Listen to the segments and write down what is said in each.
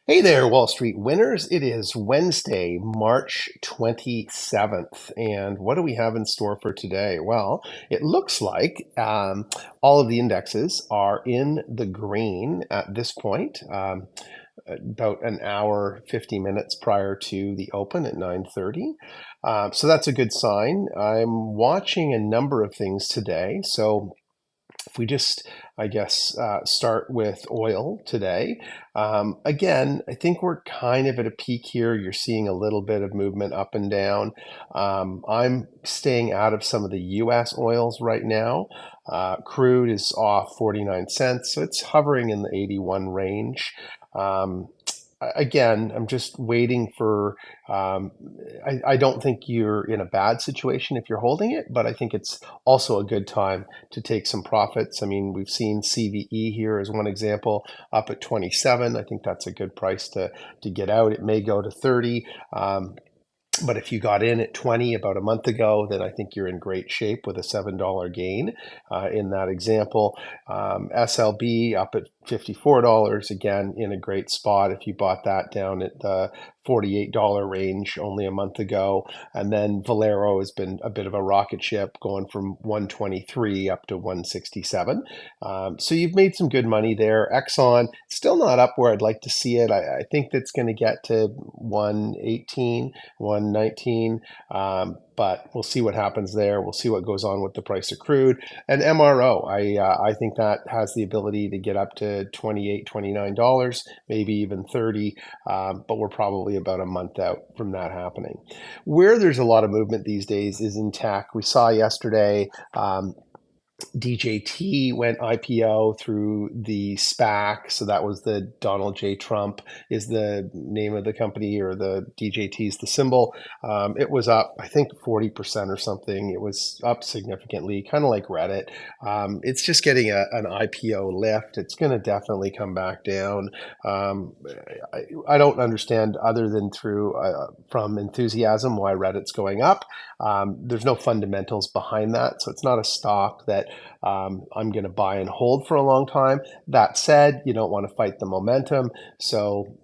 Hey there, Wall Street winners. It is Wednesday, March 27th. And what do we have in store for today? Well, it looks like all of the indexes are in the green at this point, about an hour, 50 minutes prior to the open at 9:30. So that's a good sign. I'm watching a number of things today. So if we just, I guess, start with oil today, again, I think we're kind of at a peak here. You're seeing a little bit of movement up and down. I'm staying out of some of the US oils right now. Crude is off 49 cents, so it's hovering in the 81 range. Um, Again, I'm just waiting for. I don't think you're in a bad situation if you're holding it, but I think it's also a good time to take some profits. I mean, we've seen CVE here as one example up at 27. I think that's a good price to get out. It may go to 30. But if you got in at 20 about a month ago, then I think you're in great shape with a $7 gain in that example. SLB up at $54, again, in a great spot if you bought that down at the $48 range only a month ago. And then Valero has been a bit of a rocket ship going from 123 up to 167. So you've made some good money there. Exxon, still not up where I'd like to see it. I think that's going to get to 118. 119. But we'll see what happens there. We'll see what goes on with the price of crude. And MRO, I think that has the ability to get up to $28, $29, maybe even 30. But we're probably about a month out from that happening. Where there's a lot of movement these days is in tech. We saw yesterday. DJT went IPO through the SPAC. So that was the Donald J. Trump is the name of the company, or the DJT is the symbol. It was up, I think, 40% or something. It was up significantly, kind of like Reddit. It's just getting an IPO lift. It's going to definitely come back down. Um, I don't understand, other than through from enthusiasm, why Reddit's going up. There's no fundamentals behind that. So it's not a stock that I'm going to buy and hold for a long time. That said, you don't want to fight the momentum. So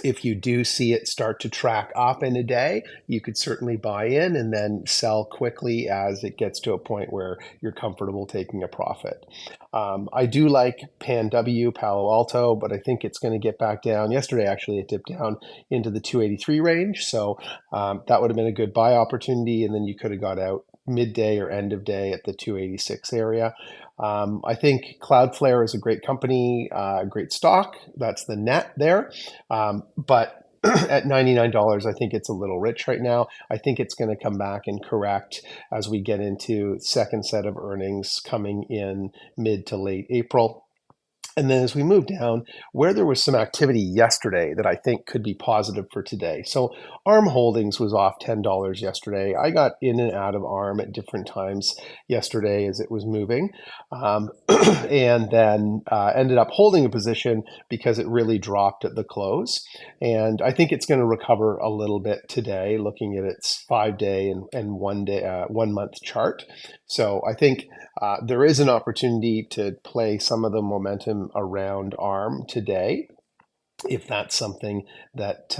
if you do see it start to track up in a day, you could certainly buy in and then sell quickly as it gets to a point where you're comfortable taking a profit. I do like PanW, Palo Alto, but I think it's going to get back down. Yesterday, actually, it dipped down into the 283 range. So that would have been a good buy opportunity. And then you could have got out midday or end of day at the 286 area. I think Cloudflare is a great company, great stock. That's the net there. But at $99, I think it's a little rich right now. I think it's going to come back and correct as we get into second set of earnings coming in mid to late April. And then as we move down, where there was some activity yesterday that I think could be positive for today. So ARM Holdings was off $10 yesterday. I got in and out of ARM at different times yesterday as it was moving, and then ended up holding a position because it really dropped at the close. And I think it's going to recover a little bit today, looking at its 5-day and 1-day, 1-month chart. So I think there is an opportunity to play some of the momentum around ARM today, if that's something that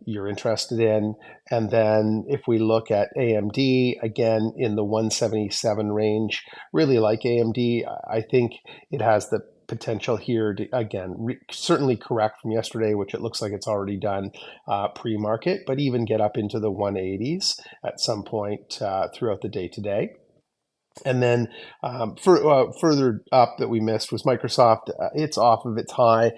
you're interested in. And then if we look at AMD, again, in the 177 range, really like AMD. I think it has the potential here to, again, certainly correct from yesterday, which it looks like it's already done pre-market, but even get up into the 180s at some point throughout the day today. And then further up that we missed was Microsoft. It's off of its high,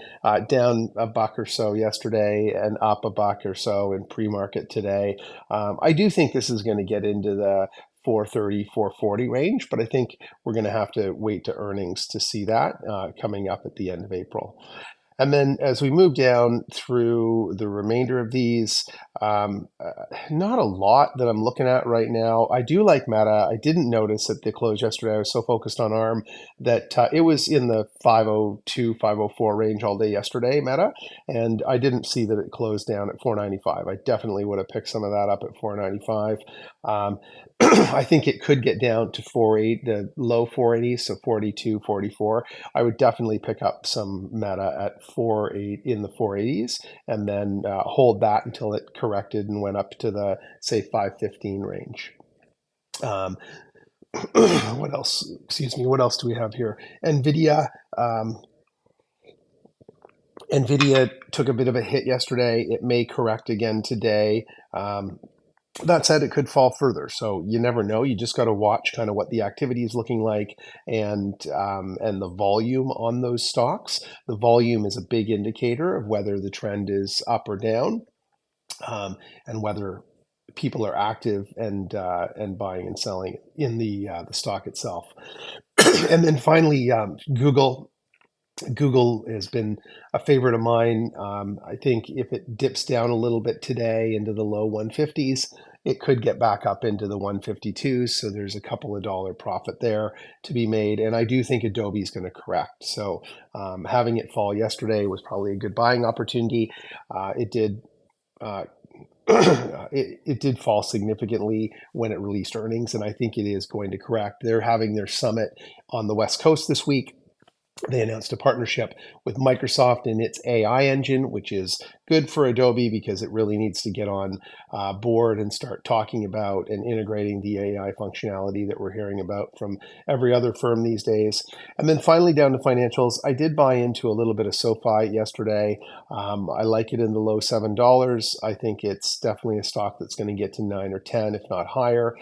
down a buck or so yesterday, and up a buck or so in pre-market today. I do think this is going to get into the 430, 440 range, but I think we're going to have to wait to earnings to see that coming up at the end of April. And then as we move down through the remainder of these, not a lot that I'm looking at right now. I do like Meta. I didn't notice at the close yesterday. I was so focused on ARM that it was in the 502, 504 range all day yesterday, Meta. And I didn't see that it closed down at 495. I definitely would have picked some of that up at 495. I think it could get down to 48, the low 480s, so 42, 44. I would definitely pick up some Meta at 48 in the 480s, and then hold that until it corrected and went up to the, say, 515 range. Um, what else? Excuse me. What else do we have here? NVIDIA. NVIDIA took a bit of a hit yesterday. It may correct again today. That said, it could fall further, so you never know. You just got to watch kind of what the activity is looking like, and the volume on those stocks. The volume is a big indicator of whether the trend is up or down, and whether people are active and buying and selling in the stock itself. And then finally, Google. Google has been a favorite of mine. I think if it dips down a little bit today into the low 150s, it could get back up into the 152s. So there's a couple of dollar profit there to be made. And I do think Adobe is going to correct. So having it fall yesterday was probably a good buying opportunity. It did. It did fall significantly when it released earnings, and I think it is going to correct. They're having their summit on the West Coast this week. They announced a partnership with Microsoft and its AI engine, which is good for Adobe because it really needs to get on board and start talking about and integrating the AI functionality that we're hearing about from every other firm these days. And then finally, down to financials, I did buy into a little bit of SoFi yesterday. I like it in the low $7. I think it's definitely a stock that's going to get to 9 or 10, if not higher.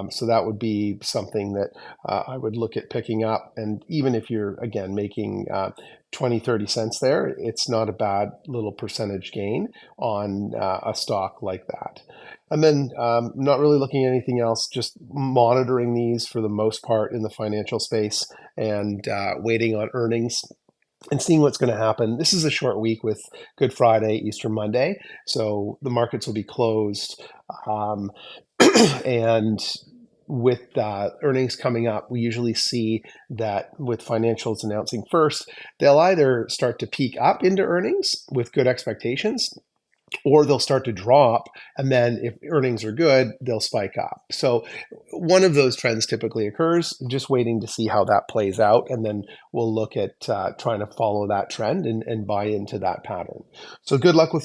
So that would be something that I would look at picking up. And even if you're, again, making 20, 30 cents there, it's not a bad little percentage gain on a stock like that. And then not really looking at anything else, just monitoring these for the most part in the financial space, and waiting on earnings and seeing what's going to happen. This is a short week with Good Friday, Easter Monday, so the markets will be closed. And with earnings coming up, we usually see that with financials announcing first, they'll either start to peak up into earnings with good expectations, or they'll start to drop, and then if earnings are good, they'll spike up. So one of those trends typically occurs. Just waiting to see how that plays out, and then we'll look at trying to follow that trend and buy into that pattern. So good luck with